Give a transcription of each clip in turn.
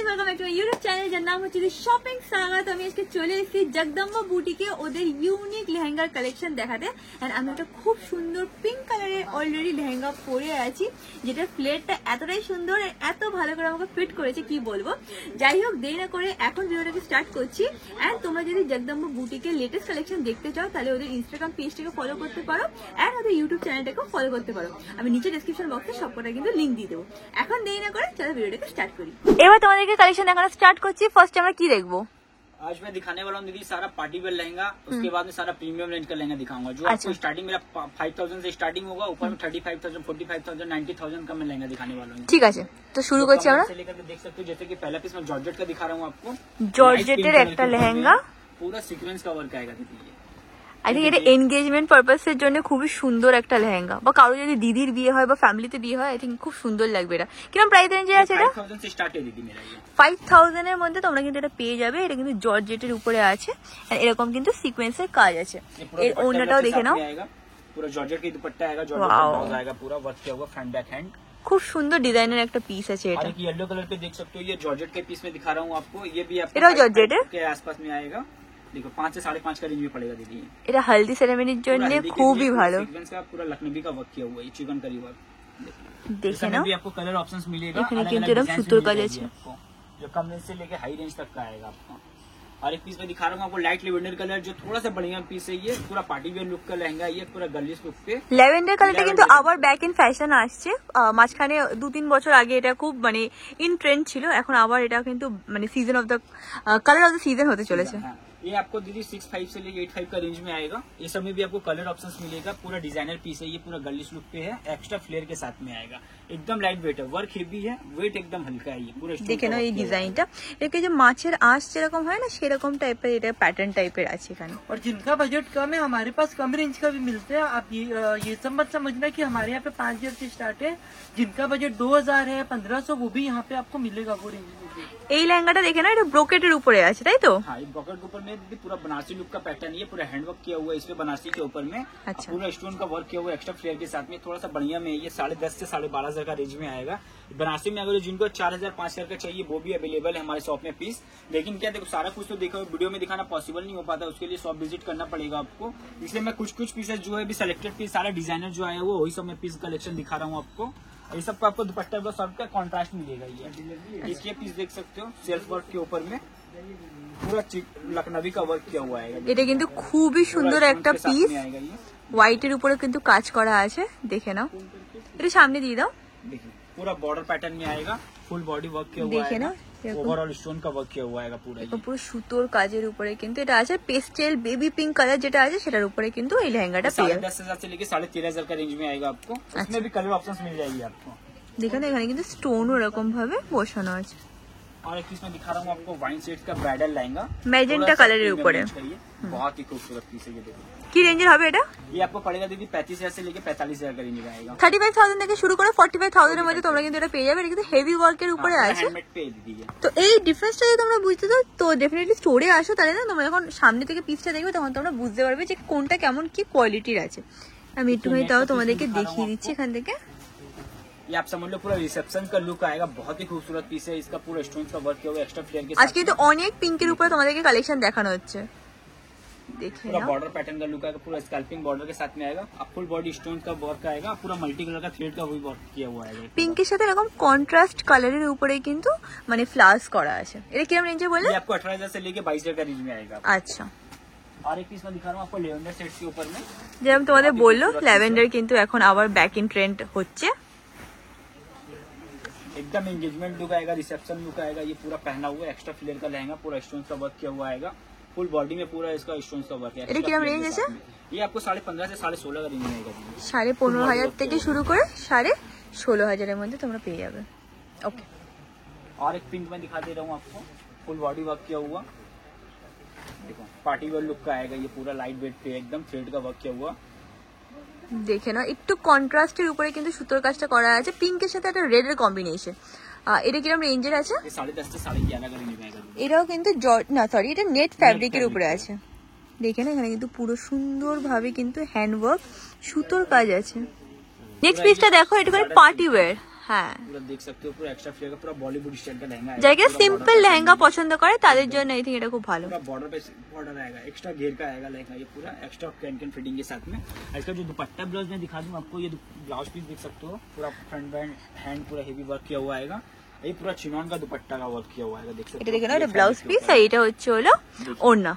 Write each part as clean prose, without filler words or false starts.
Welcome back to my YouTube channel যার নাম হচ্ছে শপিং সাগা। তো আমি আজকে চলে এসেছি জগদম্বা বুটিকে ওদের ইউনিক লেহেঙ্গার কালেকশন দেখাতে। এন্ড আমি একটা খুব সুন্দর পিঙ্ক কালারের অলরেডি লেহেঙ্গা পরে আছি, যেটা ফ্লেয়ারটা এতটাই সুন্দর, এত ভালো করে আমাকে ফিট করেছে কি বলবো। যাই হোক, দেরি না করে এখন ভিডিওটাকে স্টার্ট করছি। এন্ড তোমরা যদি জগদম্বা বুটিকে লেটেস্ট কালেকশন দেখতে চাও তাহলে ওদের ইনস্টাগ্রাম পেজটাকে ফলো করতে পারো, এন্ড ওদের ইউটিউব চ্যানেলটাকেও ফলো করতে পারো। আমি নিচে ডেসক্রিপশন বক্সে সবকটা কিন্তু লিঙ্ক দিয়ে দেবো। এখন দেরি না করে চলো ভিডিওটাকে স্টার্ট করি। এবার তোমাদেরকে কালেকশন দেখানো স্টার্ট করছি। ফার্স্ট আমরা কি দেখবো? आज मैं दिखाने वाला हूँ दीदी सारा पार्टी वेयर लहंगा, उसके बाद में सारा प्रीमियम रेंज का लहंगा दिखाऊंगा जो आपको स्टार्टिंग मेरा 5000 से स्टार्टिंग होगा, ऊपर में 35,000, 45,000, 90,000 का मैं लहंगा दिखाने वाला हूँ। ঠিক আছে, তো শুরু করছি আমরা। से लेकर देख सकते हो, जैसे कि पहला पीस मैं जॉर्जेट का दिखा रहा हूँ आपको। জর্জেটের একটা লেহেঙ্গা, पूरा सीक्वेंस का वर्क आएगा दीदी। আই থিঙ্ক এটা এনগেজমেন্ট পারপাসের জন্য খুবই সুন্দর একটা লেহেঙ্গা, বা কারো যদি দিদির বিয়ে হয় বা ফ্যামিলিতে বিয়ে হয় আই থিঙ্ক খুব সুন্দর লাগবে এটা। কিরকম প্রাইস রেঞ্জে আছে এটা? 5000 से स्टार्ट है दीदी मेरा ये। 5000 এর মধ্যে তোমরা কিন্তু এটা পেয়ে যাবে। এটা কিন্তু জর্জেটের উপরে আছে, এরকম কিন্তু সিকোয়েন্সের কাজ আছে। এর ওড়নাটাও দেখে নাও, पूरा जॉर्जेट का दुपट्टा आएगा, जॉर्जेट का ब्लाउज आएगा, पूरा वर्क किया हुआ फ्रंट बैक हैंड। খুব সুন্দর ডিজাইনের একটা পিস আছে এটা। और येलो कलर पे देख सकते हो, ये जॉर्जेट के पीस में दिखा रहा हूँ आपको। ये भी आपको এটাও জর্জেট के आसपास में आएगा। देखो 5 से 5.5 का रेंज में पड़ेगा दीदी। এটা হলদি সেরেমনির জন্য খুবই ভালো। सीक्वेंस का पूरा लखनवी का वर्क किया हुआ है, चिकन करी वर्क। দেখে নাও, भी आपको कलर ऑप्शंस मिलेगा, এখানে अलग-अलग কিন্তু এরকম डिजाइन সুতোর मिल কাজ जाएगी আছে। आपको, जो कम रेंज से लेके हाई रेंज तक का आएगा आपको। और एक पीस में दिखा रहा हूँ आपको लाइट लेवेंडर कलर, जो थोड़ा सा बढ़िया पीस है। ये पूरा पार्टी वेयर लुक का लहंगा, ये पूरा गर्लिश लुक पे। ল্যাভেন্ডার কালারটা কিন্তু আবার ব্যাক ইন ফ্যাশন আসছে। মাঝখানে 2-3 বছর আগে এটা খুব মানে ইন ট্রেন্ড ছিল, এখন আবার এটা কিন্তু মানে season of the colour of the season হতে চলেছে। ये आपको दीदी 6.5 से लेके 8.5 का रेंज में आएगा। ये सब में भी आपको कलर ऑप्शंस मिलेगा। पूरा डिजाइनर पीस है, ये पूरा गर्लिश लुक पे है, एक्स्ट्रा फ्लेयर के साथ में आएगा। एकदम लाइट वेट है, वर्क हेवी है, वेट एकदम हल्का है। ये पूरा দেখে নাও এই ডিজাইনটা, এটাকে যে মাছের আঁশ যেরকম হয় না সেরকম টাইপের এটা প্যাটার্ন টাইপের আছে এখানে। और जिनका बजट कम है हमारे पास कम रेंज का भी मिलता है। आप ये सब मत समझना कि हमारे यहाँ पे 5000 से स्टार्ट है। जिनका बजट 2000 है, 1500, वो भी यहाँ पे आपको मिलेगा वो रेंज में। এই লেহেঙ্গাটা দেখে না, এটা ব্রোকেটের উপরে আছে তাই তো? हाँ, इस ब्रॉकेट के ऊपर में भी पूरा बनारसी लुक का पैटर्न, ये पूरा हैंडवर्क किया हुआ है इसमें बनारसी के ऊपर में। अच्छा। पूरा स्टोन का वर्क किया हुआ है एक्स्ट्रा फ्लेयर के साथ में, थोड़ा सा बढ़िया में। ये 10.5 से 12,500 का रेंज में आएगा। बनारसी में अगर जिनको 4000, 5000 का चाहिए वो भी अवेलेबल है हमारे शॉप में पीस। लेकिन क्या देखो, सारा कुछ तो देखो वीडियो में दिखाना पॉसिबल नहीं हो पाता, उसके लिए शॉप विजिट करना पड़ेगा आपको। इसलिए मैं कुछ पीसेस जो है सिलेक्टेड पीस, सारा डिजाइनर जो आया वो वही सब मैं पीस कलेक्शन दिखा रहा हूँ आपको। ये सब आपको दुपट्टा का सबका कॉन्ट्रास्ट मिलेगा। ये पीस देख सकते हो, सेल्फ वर्क के ऊपर में पूरा लखनवी का वर्क किया हुआ है। এটা কিন্তু খুবই সুন্দর একটা পিস, হোয়াইটের উপরে কিন্তু কাজ করা আছে, দেখে নাও। এটা সামনে দিয়ে দাও। देखिए पूरा बॉर्डर पैटर्न में आएगा, फुल बॉडी वर्क किया हुआ দেখে है, নাও ओवरऑल स्टोन का वर्क किया हुआ है पूरा। ये পুরো সুতোর কাজের উপরে কিন্তু এটা আছে। পেস্টেল বেবি পিঙ্ক কালার যেটা আছে সেটার উপরে কিন্তু এই লেহেঙ্গাটা পেয়ে যাবে। 10,000 से लेके 13,500 का रेंज में आएगा आपको। इसमें भी कलर ऑप्शंस मिल जाएगी आपको। দেখে নাও, এখানে কিন্তু স্টোনও এরকম ভাবে বসানো আছে। और एक पीस में दिखा रहा हूँ आपको वाइन सेट का ब्राइडल लहंगा, मैजेंटा कलर के ऊपर है। बहुत ही खूबसूरत पीस है। ये देखो কি রেঞ্জের হবে এটা? ये आपको पड़ेगा दीदी 35,000 से लेके 45,000 का रेंज में आएगा। 35,000 থেকে শুরু করে 45,000 এর মধ্যে তোমরা কিন্তু এটা পেয়ে যাবে। এটা কিন্তু হেভি ওয়ার্কের উপরে আছে। हैंडमेड पे दीदी ये। তো এই ডিফারেন্সটা যদি তোমরা বুঝতে চাও তো ডেফিনেটলি স্টোরে আসো, তাহলে না তোমরা যখন সামনে থেকে পিসটা দেখবে তখন তোমরা বুঝতে পারবে যে কোনটা কেমন কি কোয়ালিটির আছে। আমি একটুখানি তাও তোমাদেরকে দেখিয়ে দিচ্ছি এখান থেকে। ये आप समझ लो पूरा रिसेप्शन का लुक आएगा, बहुत ही खूबसूरत पीस है। इसका पूरा स्टोन का वर्क किया हुआ एक्स्ट्रा फ्लेयर के साथ। আজকে তো অনেক পিঙ্কের উপরে তোমাদেরকে কালেকশন দেখানো হচ্ছে, দেখে पूरा নাও। बॉर्डर पैटर्न का लुक आएगा, पूरा स्कैल्पिंग बॉर्डर के साथ में आएगा। अब फुल बॉडी स्टोन का वर्क आएगा, पूरा मल्टी कलर का थ्रेड का वही वर्क किया हुआ है। পিঙ্কের সাথে এরকম কন্ট্রাস্ট কালারের উপরে কিন্তু মানে ফ্লাস করা আছে। এটা কিরকম রেঞ্জে বললে? ये आपको 18,000 से लेके 22,000 का रेंज में आएगा। আচ্ছা, और एक पीस में दिखा रहा हूँ आपको लेवेंडर सेट के ऊपर में। যেরকম তোমাদের বললো ল্যাভেন্ডার কিন্তু এখন আবার ব্যাক ইন ট্রেন্ড হচ্ছে। एकदम एंगेजमेंट लुक आएगा, रिसेप्शन लुक आएगा। ये पूरा पहना हुआ एक्स्ट्रा फ्लेयर का लहंगा, पूरा स्टोन का वर्क किया हुआ आएगा। फुल बॉडी में पूरा इसका स्टोन का वर्क है। এটা কিরকম রেঞ্জ আছে? ये आपको 15.5 से 16.5 का रेंज में आएगा। 15,500 থেকে শুরু করে 16,500 এর মধ্যে তোমরা পেয়ে যাবে। ওকে, और एक पिंक में दिखा दे रहा हूँ आपको, फुल बॉडी वर्क किया हुआ। देखो पार्टी वेयर लुक का आएगा, ये पूरा लाइट वेट पे एकदम थ्रेड का वर्क किया हुआ। দেখে নাও একটু কন্ট্রাস্টের উপরে কিন্তু সুতোর কাজটা করা আছে, পিঙ্কের সাথে একটা রেড এর কম্বিনেশন। এটা কিরকম রেঞ্জের আছে? 10.5 से 11.5 का रेंज में आएगा। এটাও কিন্তু না সরি, এটা নেট ফ্যাব্রিকের উপরে আছে। দেখে না, এখানে কিন্তু পুরো সুন্দরভাবে কিন্তু হ্যান্ডওয়ার্ক সুতোর কাজ আছে। নেক্সট পিসটা দেখো, এটা পার্টি ওয়্যার। হ্যাঁ पूरा देख सकते हो, पूरा एक्स्ट्रा फ्लेयर का पूरा बॉलीवुड स्टाइल का लहंगा है। যারা সিম্পল লেহেঙ্গা পছন্দ করে তাদের জন্য আই থিঙ্ক এটা খুব ভালো। पूरा बॉर्डर पे बॉर्डर आएगा, एक्स्ट्रा घेर का आएगा लहंगा, ये पूरा एक्स्ट्रा कैन फिटिंग के साथ में। इसका जो दुपट्टा ब्लाउज मैं दिखा दूं आपको, ये ब्लाउज पीस देख सकते हो, पूरा फ्रंट हैंड पूरा हेवी वर्क किया हुआ आएगा। ये पूरा चिनॉन का दुपट्टा का वर्क किया हुआ आएगा, देख सकते এটা हो। দেখে নাও, এটা ব্লাউজ পিস আর এটা হচ্ছে হলো ওড়না।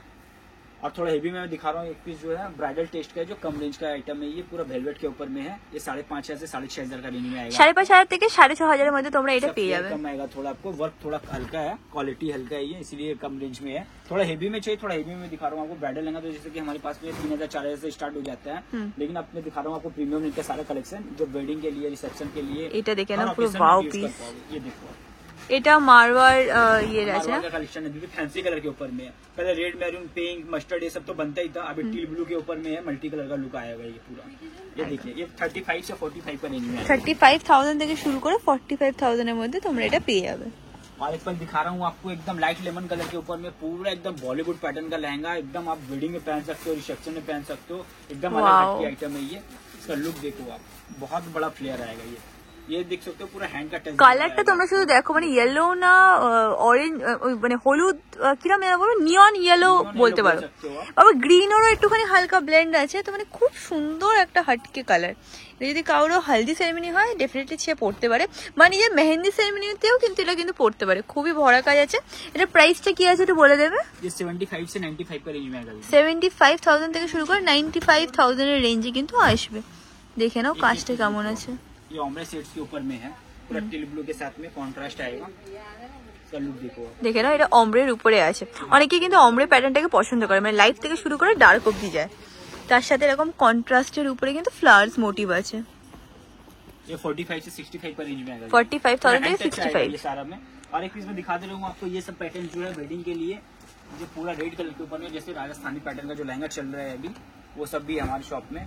और थोड़ा हेवी में मैं दिखा रहा हूँ एक पीस जो है ब्राइडल टेस्ट का है, जो कम रेंज का आइटम है, ये पूरा वेलवेट के ऊपर में है। ये 5,500 से 6,500 का रेंज में आएगा। 5,500 থেকে 6,500 মধ্যে তোমরা এটা পেয়ে যাবে। कम आएगा थोड़ा, आपको वर्क थोड़ा हल्का है, क्वालिटी हल्का है ये, इसलिए कम रेंज में है। थोड़ा हेवी में चाहिए, थोड़ा हेवी में दिखा रहा हूँ आपको। ब्राइडल लहंगा तो जैसे कि हमारे पास में 3,000 4,000 से स्टार्ट हो जाता है, लेकिन अब मैं दिखा रहा हूँ आपको प्रीमियम रेंज का सारा कलेक्शन, जो वेडिंग के लिए, रिसेप्शन के लिए। এটা দেখে নাও, हर পুরো occasion में वाव use পিস। कर पाओगे। ये देखो এটা মারওয়ার ইয়ে আছে না, मारवाड़ का कलेक्शन है, क्योंकि फैंसी कलर के ऊपर में है। पहले रेड, मैरून, पिंक, मस्टर्ड ये सब तो बनता ही था, अभी टील ब्लू के ऊपर में है, मल्टी कलर का लुक आएगा ये पूरा। ये देखिए, ये 35 से 45 का रेंज में है। 35,000 থেকে শুরু করে 45,000 এর মধ্যে তোমরা এটা পেয়ে যাবে। और एक बार दिखा रहा हूँ आपको एकदम लाइट लेमन कलर के ऊपर में, पूरा एकदम बॉलीवुड पैटर्न का लहंगा, एकदम आप वेडिंग में पहन सकते हो, रिसेप्शन में पहन सकते हो, एकदम अलग वाओ। हटके आइटम है ये। इसका लुक देखो आप, बहुत बड़ा फ्लेयर आएगा ये देख सकते हो, पूरा हैंड का टच। কালারটা তোমরা শুধু দেখো, মানে ইয়েলো না অরেঞ্জ, মানে হলুদ কিরম বলো, নিয়ন ইয়েলো বলতে পারো, আবার গ্রিনেরও একটুখানি হালকা ব্লেন্ড আছে, তো মানে খুব সুন্দর একটা হাটকে কালার। যদি কারোর হলদি সেরেমনি হয় ডেফিনেটলি সে পড়তে পারে, বা নিজের মেহেন্দি সেরেমনিতেও কিন্তু এটা কিন্তু পড়তে পারে, খুবই ভরা কাজ আছে। এটা প্রাইসটা কি আছে একটু বলে দেবে? ये 75 से 95 का रेंज में आएगा। 75,000 থেকে শুরু করে 95,000 এর রেঞ্জে কিন্তু আসবে। দেখে নাও কাজটা কেমন আছে। ये ऑमरे सेट्स के ऊपर में है, पूरा टील ब्लू के साथ में कॉन्ट्रास्ट आएगा। इसका लुक देखो आप। দেখে নাও, এটা অমব্রের উপরে আছে। অনেকে কিন্তু অমব্রে প্যাটার্নটাকে পছন্দ করে, মানে লাইট থেকে শুরু করে ডার্ক অবধি যায়, তার সাথে এরকম কন্ট্রাস্টের উপরে কিন্তু ফ্লাওয়ার্স মোটিভ আছে। ये 45 से 65 का रेंज में आएगा। 45,000 থেকে हैंड टच आएगा 65। ये सारा में। और एक पीस में दिखा दे रहा हूँ आपको, ये सब पैटर्न जो है वेडिंग के लिए, जो पूरा रेड कलर के ऊपर में, जैसे राजस्थानी पैटर्न का जो लहंगा चल रहा है अभी, वो सब भी हमारी शॉप में।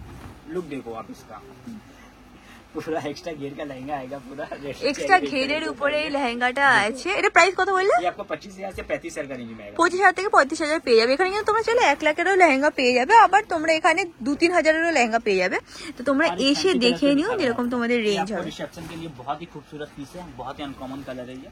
लुक देखो आप इसका, पूरा एक्स्ट्रा घेर का लहंगा आएगा, पूरा এক্সট্রা ঘেরের উপরে এই লেহেঙ্গাটা আছে। এটা প্রাইস কত বললে? ये आपको 25,000 से 35,000 का रेंज में आएगा। 25,000 থেকে 35,000 পেয়ে যাবে। এখানে কিন্তু তোমরা চাইলে 1 লাখেরও লেহেঙ্গা পেয়ে যাবে, আবার তোমরা এখানে 2-3 হাজারেরও লেহেঙ্গা পেয়ে যাবে। তো তোমরা এসে দেখে নিও যেরকম তোমাদের রেঞ্জ হবে। रिसेप्शन के लिए बहुत ही खूबसूरत पीस है, बहुत ही अनकॉमन कलर है ये।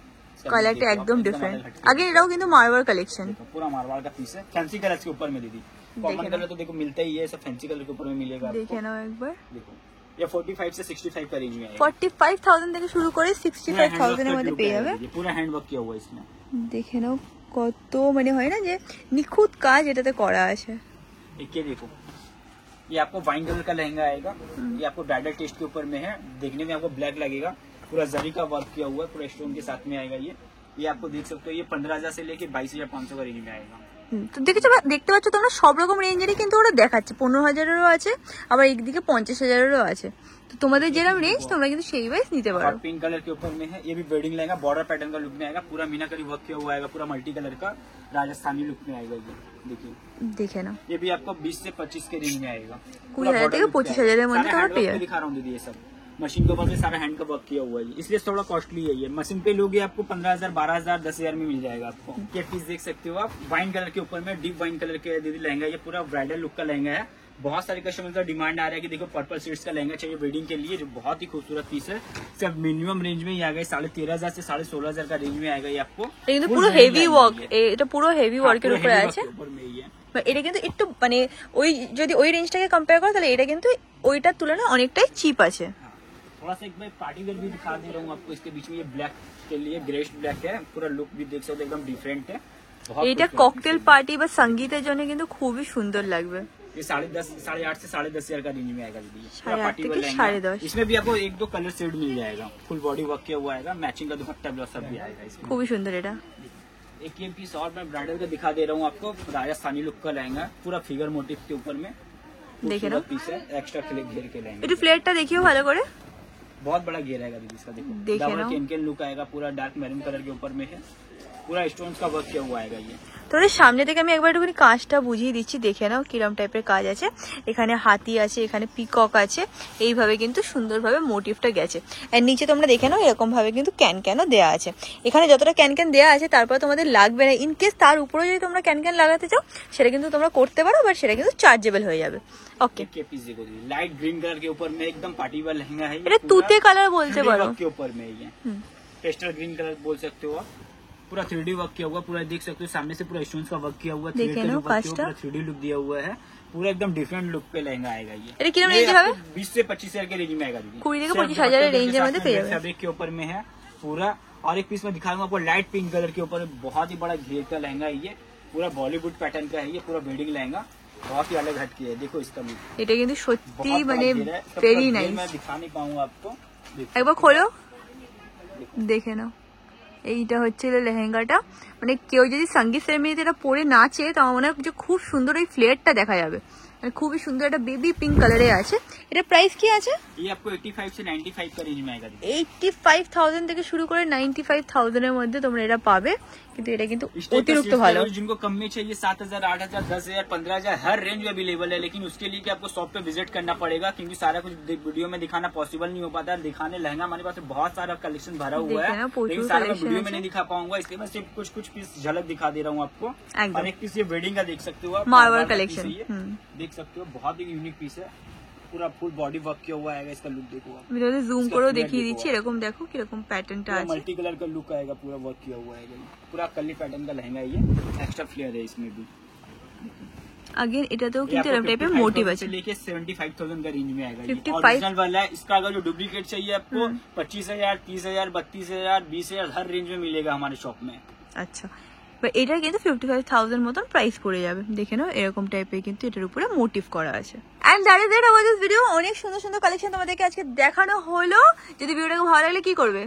কালারটা একদম ডিফারেন্ট। আগে এটাও কিন্তু মারওয়ার কালেকশন, देखो, पूरा मारवाड़ का पीस है, फैंसी कलर के ऊपर में दीदी। कॉमन कलर तो देखो मिलता ही है, सब फैंसी कलर के ऊपर में मिलेगा आपको। দেখে নাও একবার। देखो ये 45 से 65 का रेंज में आएगा। 45,000 থেকে শুরু করে 65,000 এর মধ্যে পেয়ে যাবে। ये पूरा हैंड वर्क किया हुआ है इसमें। দেখে নাও কত, মানে হয় না যে নিখুঁত কাজ এটাতে করা আছে। एक ये देखो, ये आपको वाइन कलर का लहंगा आएगा, ये आपको ब्राइडल टेस्ट के ऊपर में है, देखने में आपको ब्लैक लगेगा, पूरा जरी का वर्क किया हुआ है, पूरा स्टोन के साथ में आएगा ये आपको देख सकते हो, ये 15,000 से लेके 22,500 का रेंज में आएगा। তো দেখতে পাচ্ছ তোমরা সব রকম রেঞ্জেরই কিন্তু ওরা দেখাচ্ছে। 15,000-এরও আছে, আবার একদিকে 50,000-এরও আছে। তো তোমাদের যেরকম রেঞ্জ তোমরা কিন্তু সেই ওয়াইজ নিতে और পারো। पिंक कलर के ऊपर में है, ये भी वेडिंग लहंगा, बॉर्डर पैटर्न का लुक में आएगा, पूरा मीनाकारी वर्क किया हुआ आएगा, पूरा मल्टी कलर का राजस्थानी लुक में आएगा ये। देखिए দেখে নাও, ये भी आपको 20 से 25 के रेंज में आएगा। 20,000 থেকে 25,000 এর मध्य सारा তোমরা পেয়ে हैंड वर्क যাবে। पे दिखा रहा हूँ दीदी, ये सब मशीन के ऊपर में सारा हैंड का वर्क किया हुआ है, इसलिए थोड़ा कॉस्टली है ये। मशीन पे लोगे आपको 15,000, 12,000, 10,000 में मिल जाएगा आपको। ये पीस देख सकते हो आप, वाइन कलर के ऊपर में, डीप वाइन कलर के दीदी लहंगा, ये पूरा ब्राइडल लुक का लहंगा है। बहुत सारे कस्टमर का डिमांड आ रहा है कि देखो पर्पल सीड्स का लहंगा चाहिए वेडिंग के लिए, जो बहुत ही खूबसूरत पीस है। सिर्फ मिनिमम रेंज में ही आ गया, 13,500 से 16,500 का रेंज में आएगा ये आपको। এটা কিন্তু পুরো হেভি ওয়ার্ক, এটা পুরো হেভি ওয়ার্কের উপরে আছে। ऊपर में ही है। এটা কিন্তু একটু মানে ওই যদি ওই রেঞ্জটাকে কম্পেয়ার করো তাহলে এটা কিন্তু ওইটার তুলনায় অনেকটাই চিপ আছে। थोड़ा सा एक बार पार्टी वेयर भी दिखा दे रहा हूँ आपको, इसके बीच में ये ब्लैक के लिए ग्रेश ब्लैक है, पूरा लुक भी देख सकते हो एकदम डिफरेंट है। बहुत এটা खूबसूरत ককটেল পার্টি বা সঙ্গীতের জন্য কিন্তু খুবই সুন্দর লাগবে। ये 8.5 से 10,500 का रेंज में आएगा दीदी। पूरा 8.5 पार्टी वेयर থেকে लहंगा है। 10.5 इसमें भी आपको 1-2 कलर शेड मिल जाएगा, फुल बॉडी वर्क किया हुआ आएगा, मैचिंग का दुपट्टा ब्लाउज सब भी आएगा इसमें। খুবই সুন্দর এটা। एक ये पीस और मैं ब्राइडल का दिखा दे रहा हूँ आपको, राजस्थानी लुक का लहंगा, पूरा फिगर मोटिव के ऊपर में देखे ना? पीस है, एक्स्ट्रा क्लिक घेर के लहंगा, একটু ফ্লেয়ারটা দেখিও ভালো করে। बहुत बड़ा घेर आएगा दीदी इसका। देखो देखे डबल ना? केन केन लुक आएगा, पूरा डार्क मैरून कलर के ऊपर में है, पूरा स्टोन्स का वर्क किया हुआ आएगा ये। তোমাদের সামনে থেকে আমি একবার একটুখানি কাজটা বুঝিয়ে দিচ্ছি, দেখে নাও কিরম টাইপের কাজ আছে। এখানে হাতি আছে, এখানে পিকক আছে, এইভাবে কিন্তু সুন্দরভাবে মোটিভটা গেছে। আর নিচে তোমরা দেখে নাও এরকম ভাবে কিন্তু ক্যান ক্যানও দেওয়া আছে। এখানে যতটা ক্যান ক্যান দেওয়া আছে তারপর তোমাদের লাগবে না, ইনকেস তার উপরে যদি তোমরা ক্যান ক্যান লাগাতে চাও সেটা কিন্তু তোমরা করতে পারো, বাট সেটা কিন্তু চার্জেবল হয়ে যাবে। ওকে, के पीस देखो जी, लाइट ग्रीन कलर के ऊपर में एकदम पार्टी वाला लहंगा है ये। এটা তুতে কালার বলতে পারো। के ऊपर में ये पेस्टल ग्रीन कलर बोल सकते हो आप। पूरा 3D वर्क किया हुआ, पूरा देख सकते हो सामने से पूरा स्टोन्स का वर्क किया हुआ, देखे ना काजटा? पूरा 3D लुक दिया हुआ है, पूरा एकदम डिफरेंट लुक पे लहंगा आएगा ये। এটা কিরম রেঞ্জ হবে? 20 से 25,000 के रेंज में आएगा दीदी। 20 থেকে 25,000 এর রেঞ্জের মধ্যে পেয়ে যাবে। फैब्रिक के ऊपर में है पूरा। और एक पीस में दिखाऊंगा आपको लाइट पिंक कलर के ऊपर, बहुत ही बड़ा घेर का लहंगा है ये, पूरा बॉलीवुड पैटर्न का है ये, पूरा वेडिंग लहंगा, बहुत ही अलग हटके है। देखो इसका लुक, এটা কিন্তু সত্যি बहुत মানে बड़ा घेर है, इसका ভেরি पूरा घेर নাইস। मैं दिखा नहीं पाऊंगा आपको। देखो। একবার খোলো, দেখে নাও। এইটা হচ্ছে লেহেঙ্গাটা, মানে কেউ যদি সঙ্গীত সেরেমনিতে এটা পরে নাচে তো আমার মনে হয় যে খুব সুন্দর এই ফ্লেয়ারটা দেখা যাবে, মানে খুবই সুন্দর। একটা বেবি পিঙ্ক কালারে আছে। এটা প্রাইস কি আছে? ये आपको 85 से 95 का रेंज में आएगा दीदी। 85,000 থেকে শুরু করে 95,000 এর মধ্যে তোমরা এটা পাবে, কিন্তু এটা কিন্তু स्टेट का অতিরিক্ত सिल्क ভালো। कलर जिनको कम में चाहिए 7,000, 8,000, 10,000, 15,000 हर रेंज में अवेलेबल है, लेकिन उसके लिए कि आपको शॉप पे विजिट करना पड़ेगा, क्योंकि सारा कुछ वीडियो में दिखाना पॉसिबल नहीं हो पाता। दिखाने लहंगा हमारे पास बहुत सारा कलेक्शन भरा हुआ देखिए ना, है, पोचू लेकिन सारा मैं collection वीडियो है में नहीं दिखा पाऊंगा, इसलिए मैं सिर्फ कुछ पीस झलक दिखा दे रहा हूँ आपको। एकदम। और एक पीस ये वेडिंग का देख सकते हो आप, मार्बल का collection, piece है ये, देख सकते हो, बहुत ही यूनिक पीस है, पूरा फुल बॉडी वर्क किया हुआ आएगा। इसका लुक देखो आप, আমি তোমাদের জুম इसका করেও flare দেখিয়ে देखो দিচ্ছি। आप। এরকম দেখো কিরকম প্যাটার্নটা पूरा আছে। मल्टी कलर का लुक आएगा, पूरा वर्क किया हुआ आएगा ये, पूरा कली पैटर्न का लहंगा है ये, एक्स्ट्रा फ्लेयर है इसमें भी। अगेन এটাতেও ये কিন্তু आपको এরকম টাইপের 55,000 মোটিভ से আছে। लेके 75,000 का रेंज में आएगा। 55 ओरिजिनल वाला है, इसका अगर जो डुप्लीकेट चाहिए आपको 25,000, 30,000, 32,000, 20,000 हर रेंज में मिलेगा हमारे शॉप में। আচ্ছা, এটা কিন্তু 55,000 মতন প্রাইস পড়ে যাবে। দেখে নাও এরকম টাইপের কিন্তু এটার উপরে মোটিভ করা আছে। And that is it about this video. অনেক সুন্দর সুন্দর কালেকশন তোমাদেরকে আজকে দেখানো হলো। যদি ভিডিওটাকে ভালো লাগলে কি করবে?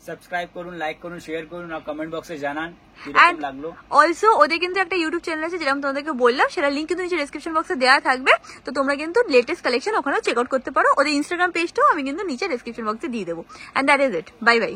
সাবস্ক্রাইব করুন, লাইক করুন, শেয়ার করুন আর কমেন্ট বক্সে জানান And কিরকম লাগলো। অলসো ওদের কিন্তু একটা ইউটিউব চ্যানেল আছে, যেরকম তোমাদেরকে বললাম, সেটা লিঙ্ক কিন্তু নিচে ডেসক্রিপশন বক্সে দেওয়া থাকবে। তো তোমরা কিন্তু লেটেস্ট কালেকশন ওখানেও চেক আউট করতে পারো। ওদের ইনস্টাগ্রাম পেজটাও আমি কিন্তু নিচে ডেসক্রিপশন বক্সে দিয়ে দেবো। And that is it, bye by.